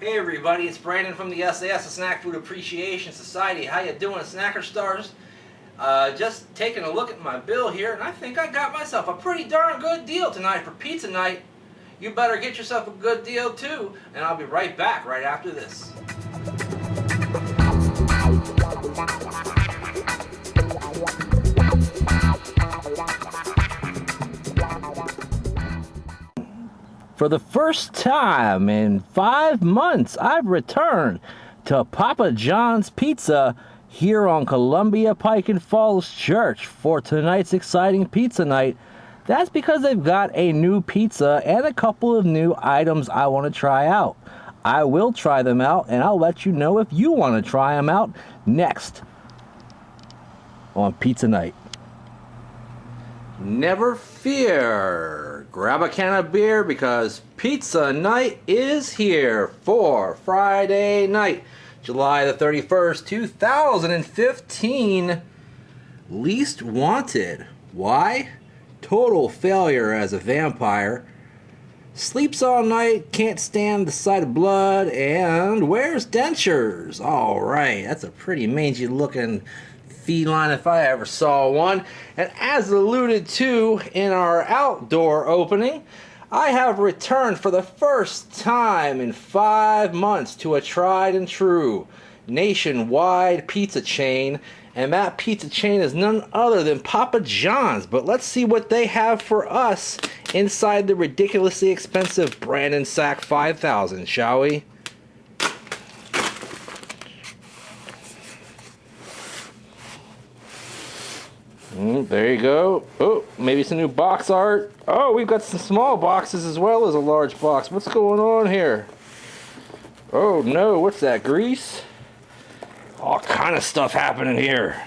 Hey everybody, it's Brandon from the sAs, the Snack Food Appreciation Society. How you doing, Snacker Stars? Just taking a look at my bill here, and I think I got myself a pretty darn good deal tonight for pizza night. You better get yourself a good deal too, and I'll be right back right after this. For the first time in 5 months, I've returned to Papa John's Pizza here on Columbia Pike and Falls Church for tonight's exciting pizza night. That's because they've got a new pizza and a couple of new items I want to try out. I will try them out, and I'll let you know if you want to try them out next on Pizza Night. Never fear, grab a can of beer because Pizza Night is here for Friday night, July the 31st, 2015. Least wanted. Why? Total failure as a vampire. Sleeps all night, can't stand the sight of blood, and wears dentures. Alright, that's a pretty mangy looking feline if I ever saw one. And as alluded to in our outdoor opening, I have returned for the first time in 5 months to a tried and true nationwide pizza chain, and that pizza chain is none other than Papa John's. But let's see what they have for us inside the ridiculously expensive Brandon Sack 5000, shall we? There you go. Oh, maybe some new box art. Oh, we've got some small boxes as well as a large box. What's going on here? Oh no, what's that, grease? All kind of stuff happening here.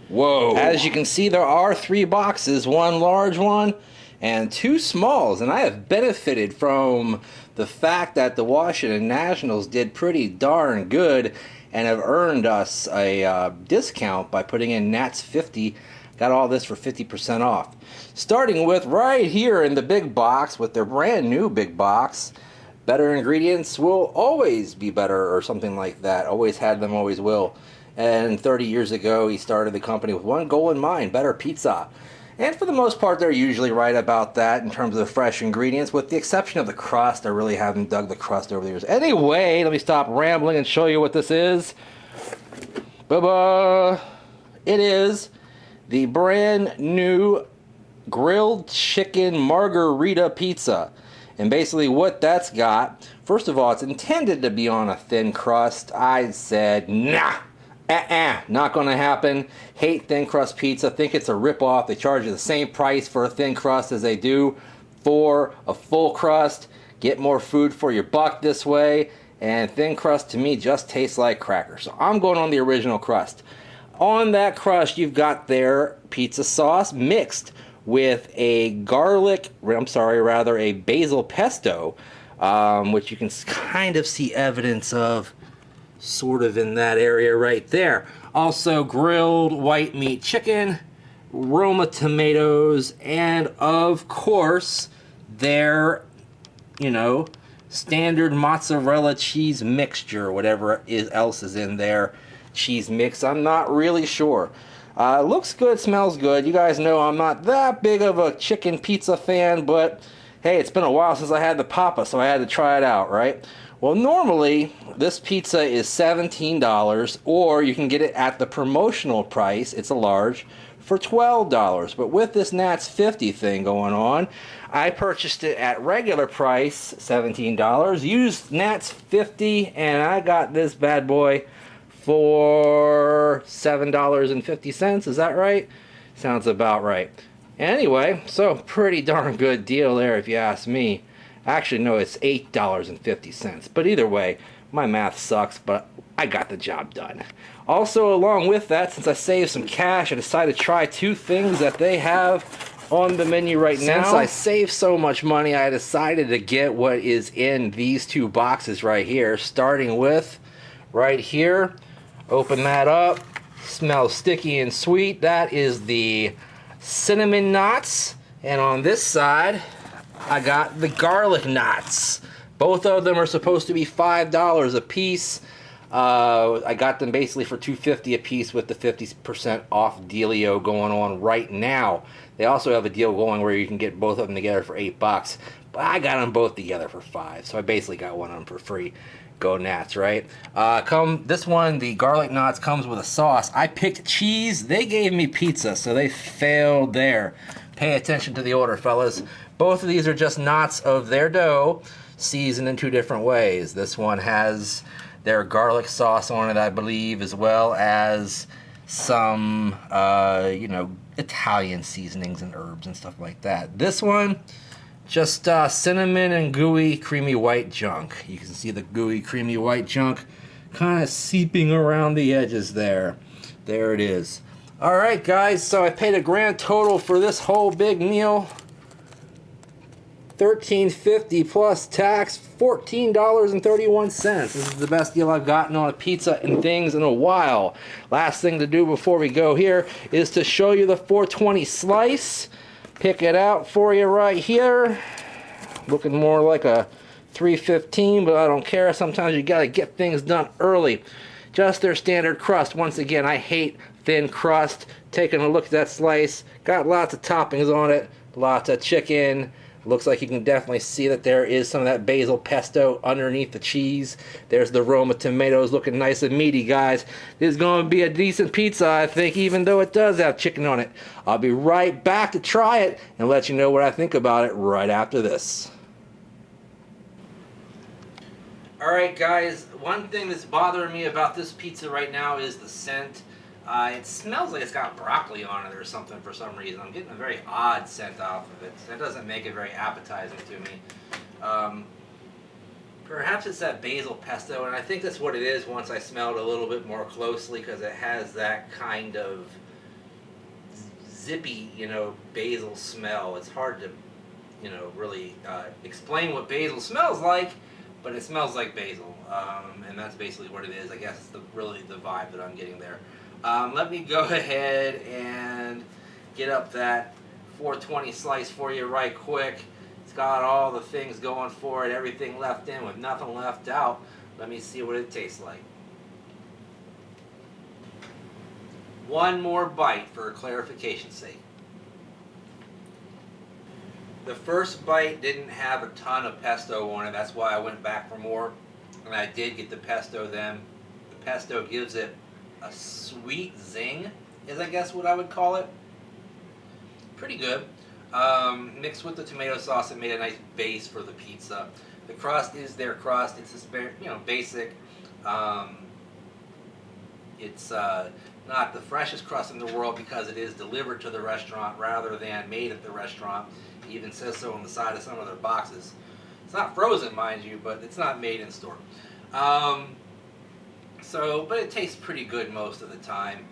Whoa. As you can see, there are 3 boxes, 1 large one and 2 smalls. And I have benefited from the fact that the Washington Nationals did pretty darn good and have earned us a discount by putting in Nats 50. Got all this for 50% off. Starting with right here in the big box with their brand new big box. Better ingredients will always be better, or something like that. Always had them, always will. And 30 years ago, he started the company with one goal in mind: better pizza. And for the most part, they're usually right about that in terms of the fresh ingredients, with the exception of the crust. I really haven't dug the crust over the years. Anyway, let me stop rambling and show you what this is. Ba-ba! It is the brand new grilled chicken Margherita pizza. And basically what that's got, first of all, it's intended to be on a thin crust. I said, nah. Not gonna happen. Hate thin crust pizza. Think it's a ripoff. They charge you the same price for a thin crust as they do for a full crust. Get more food for your buck this way. And thin crust to me just tastes like crackers. So I'm going on the original crust. On that crust, you've got their pizza sauce mixed with a basil pesto, which you can kind of see evidence of sort of in that area right there. Also grilled white meat chicken, Roma tomatoes, and of course their, standard mozzarella cheese mixture, whatever else is in their cheese mix. I'm not really sure. Looks good, smells good. You guys know I'm not that big of a chicken pizza fan, but hey, it's been a while since I had the Papa, so I had to try it out, right? Well, normally, this pizza is $17, or you can get it at the promotional price, it's a large, for $12. But with this Nats 50 thing going on, I purchased it at regular price, $17, used Nats 50, and I got this bad boy for $7.50. Is that right? Sounds about right. Anyway, so pretty darn good deal there if you ask me. Actually, no, it's $8.50. But either way, my math sucks, but I got the job done. Also, along with that, since I saved some cash, I decided to try 2 things that they have on the menu right now. Since I saved so much money, I decided to get what is in these 2 boxes right here. Starting with right here. Open that up. Smells sticky and sweet. That is the cinnamon knots. And on this side, I got the garlic knots. Both of them are supposed to be $5 a piece. I got them basically for $2.50 a piece with the 50% off dealio going on right now. They also have a deal going where you can get both of them together for $8, but I got them both together for $5, so I basically got one of them for free. Go Nats, right? This one, the garlic knots, comes with a sauce. I picked cheese. They gave me pizza, so they failed there. Pay attention to the order, fellas. Both of these are just knots of their dough, seasoned in 2 different ways. This one has their garlic sauce on it, I believe, as well as some, Italian seasonings and herbs and stuff like that. This one, just cinnamon and gooey, creamy white junk. You can see the gooey, creamy white junk kind of seeping around the edges there. There it is. All right, guys, so I paid a grand total for this whole big meal. $13.50 plus tax, $14.31. This is the best deal I've gotten on a pizza and things in a while. Last thing to do before we go here is to show you the 420 slice. Pick it out for you right here. Looking more like a 315, but I don't care. Sometimes you gotta get things done early. Just their standard crust. Once again, I hate thin crust. Taking a look at that slice, got lots of toppings on it, lots of chicken. Looks like you can definitely see that there is some of that basil pesto underneath the cheese. There's the Roma tomatoes looking nice and meaty, guys. This is going to be a decent pizza, I think, even though it does have chicken on it. I'll be right back to try it and let you know what I think about it right after this. Alright, guys, one thing that's bothering me about this pizza right now is the scent. It smells like it's got broccoli on it or something for some reason. I'm getting a very odd scent off of it. That doesn't make it very appetizing to me. Perhaps it's that basil pesto, and I think that's what it is once I smell it a little bit more closely, because it has that kind of zippy, basil smell. It's hard to, really explain what basil smells like, but it smells like basil, and that's basically what it is. I guess it's really the vibe that I'm getting there. Let me go ahead and get up that 420 slice for you right quick. It's got all the things going for it, everything left in with nothing left out. Let me see what it tastes like. One more bite for clarification's sake. The first bite didn't have a ton of pesto on it. That's why I went back for more. And I did get the pesto then. The pesto gives it a sweet zing, is I guess what I would call it. Pretty good. Mixed with the tomato sauce, it made a nice base for the pizza. The crust is their crust. It's just basic. It's not the freshest crust in the world because it is delivered to the restaurant rather than made at the restaurant. It even says so on the side of some of their boxes. It's not frozen, mind you, but it's not made in store. But it tastes pretty good most of the time,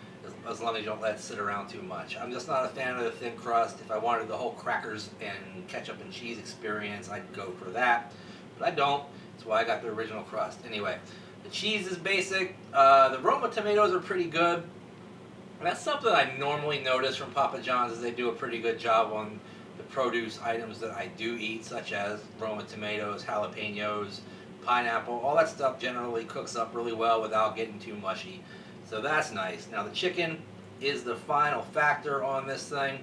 as long as you don't let it sit around too much. I'm just not a fan of the thin crust. If I wanted the whole crackers and ketchup and cheese experience, I'd go for that. But I don't. That's why I got the original crust. Anyway, the cheese is basic. The Roma tomatoes are pretty good. And that's something I normally notice from Papa John's, is they do a pretty good job on the produce items that I do eat, such as Roma tomatoes, jalapenos, pineapple. All that stuff generally cooks up really well without getting too mushy. So that's nice. Now the chicken is the final factor on this thing.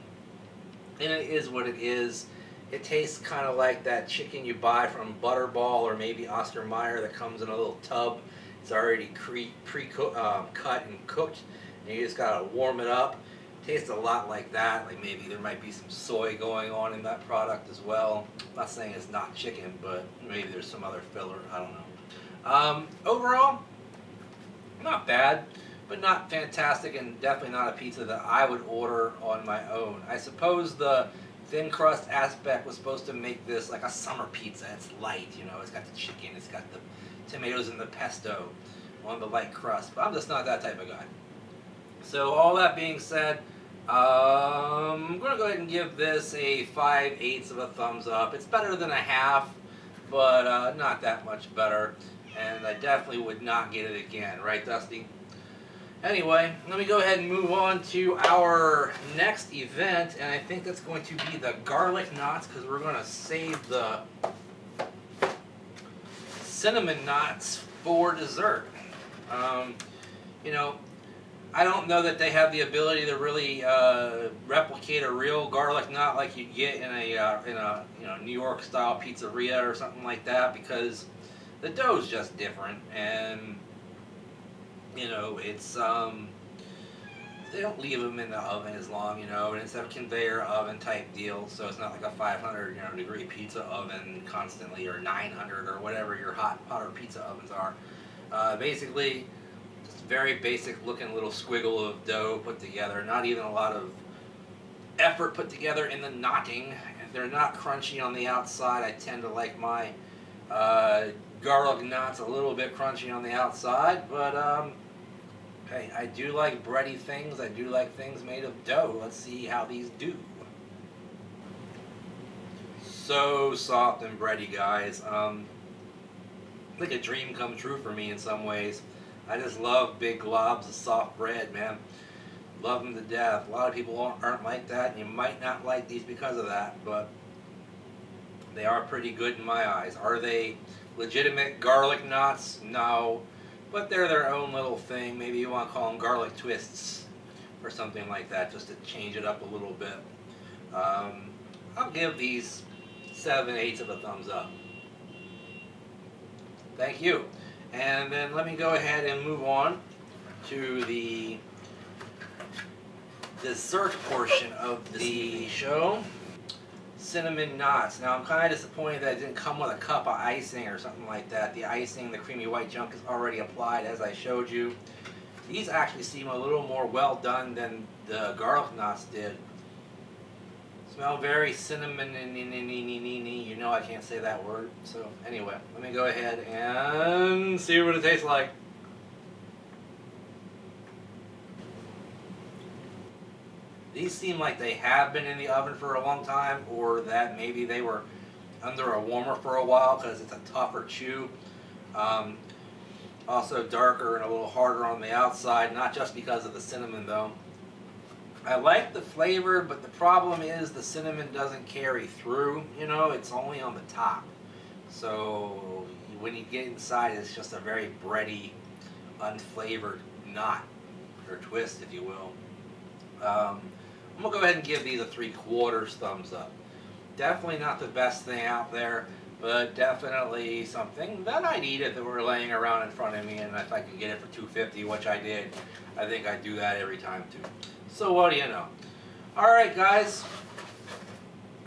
And it is what it is. It tastes kind of like that chicken you buy from Butterball or maybe Oscar Mayer that comes in a little tub. It's already cut and cooked, and you just gotta warm it up. Tastes a lot like that. Like maybe there might be some soy going on in that product as well. I'm not saying it's not chicken, but maybe there's some other filler. I don't know. Overall, not bad, but not fantastic, and definitely not a pizza that I would order on my own. I suppose the thin crust aspect was supposed to make this like a summer pizza. It's light, it's got the chicken, it's got the tomatoes and the pesto on the light crust, but I'm just not that type of guy. So all that being said, I'm going to go ahead and give this a 5/8 of a thumbs up. It's better than a half, but not that much better, and I definitely would not get it again, right, Dusty? Anyway, let me go ahead and move on to our next event, and I think that's going to be the garlic knots, because we're going to save the cinnamon knots for dessert. You know, I don't know that they have the ability to really replicate a real garlic knot like you get in a New York style pizzeria or something like that, because the dough's just different, and you know it's they don't leave them in the oven as long, and it's a conveyor oven type deal, so it's not like a 500 degree pizza oven constantly, or 900 or whatever your hotter pizza ovens are. Basically, just very basic looking little squiggle of dough put together. Not even a lot of effort put together in the knotting. They're not crunchy on the outside. I tend to like my garlic knots a little bit crunchy on the outside, but hey, I do like bready things. I do like things made of dough. Let's see how these do. So soft and bready, guys. Like a dream come true for me in some ways. I just love big globs of soft bread, man. Love them to death. A lot of people aren't like that, and you might not like these because of that, but they are pretty good in my eyes. Are they legitimate garlic knots? No. But they're their own little thing. Maybe you want to call them garlic twists or something like that, just to change it up a little bit. I'll give these 7/8 of a thumbs up. Thank you. And then let me go ahead and move on to the dessert portion of the show. Cinnamon knots. Now I'm kind of disappointed that it didn't come with a cup of icing or something like that. The icing, the creamy white junk, is already applied as I showed you. These actually seem a little more well done than the garlic knots did. Smell very cinnamon, you know I can't say that word. So anyway, let me go ahead and see what it tastes like. These seem like they have been in the oven for a long time, or that maybe they were under a warmer for a while, because it's a tougher chew. Also darker and a little harder on the outside, not just because of the cinnamon though. I like the flavor, but the problem is the cinnamon doesn't carry through, it's only on the top. So when you get inside, it's just a very bready, unflavored knot, or twist if you will. I'm going to go ahead and give these a 3/4 thumbs up. Definitely not the best thing out there, but definitely something that I'd eat if it were laying around in front of me, and if I could get it for $2.50, which I did, I think I'd do that every time too. So what do you know? Alright guys,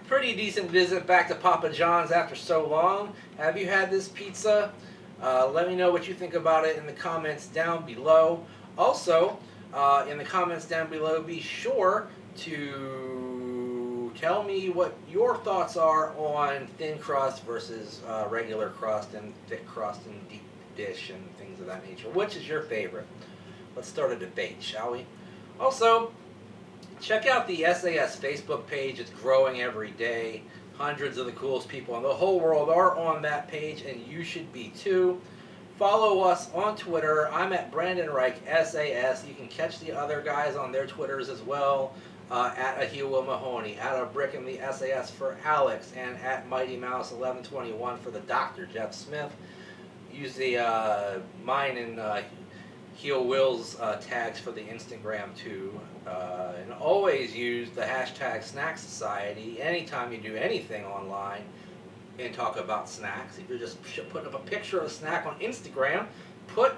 pretty decent visit back to Papa John's after so long. Have you had this pizza? Let me know what you think about it in the comments down below. Also, in the comments down below, be sure to tell me what your thoughts are on thin crust versus regular crust, and thick crust and deep dish and things of that nature. Which is your favorite? Let's start a debate, shall we? Also, check out the sAs Facebook page. It's growing every day. Hundreds of the coolest people in the whole world are on that page, and you should be too. Follow us on Twitter. I'm at Brandon Reich SAS. You can catch the other guys on their Twitters as well. At Ahiwa Mahoney, at a Brick in the SAS for Alex, and at Mighty Mouse 1121 for the Dr. Jeff Smith. Use the mine and Heel Will's tags for the Instagram too, and always use the hashtag Snack Society anytime you do anything online and talk about snacks. If you're just putting up a picture of a snack on Instagram, put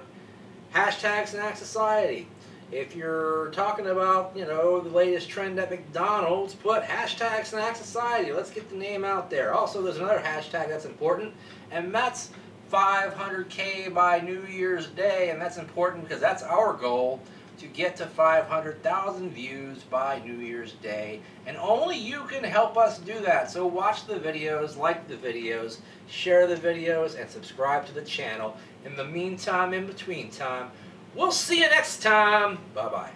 hashtag Snack Society. If you're talking about, the latest trend at McDonald's, put hashtag Snack Society. Let's get the name out there. Also, there's another hashtag that's important, and that's 500K by New Year's Day, and that's important because that's our goal, to get to 500,000 views by New Year's Day, and only you can help us do that. So watch the videos, like the videos, share the videos, and subscribe to the channel. In the meantime, in between time, we'll see you next time. Bye-bye.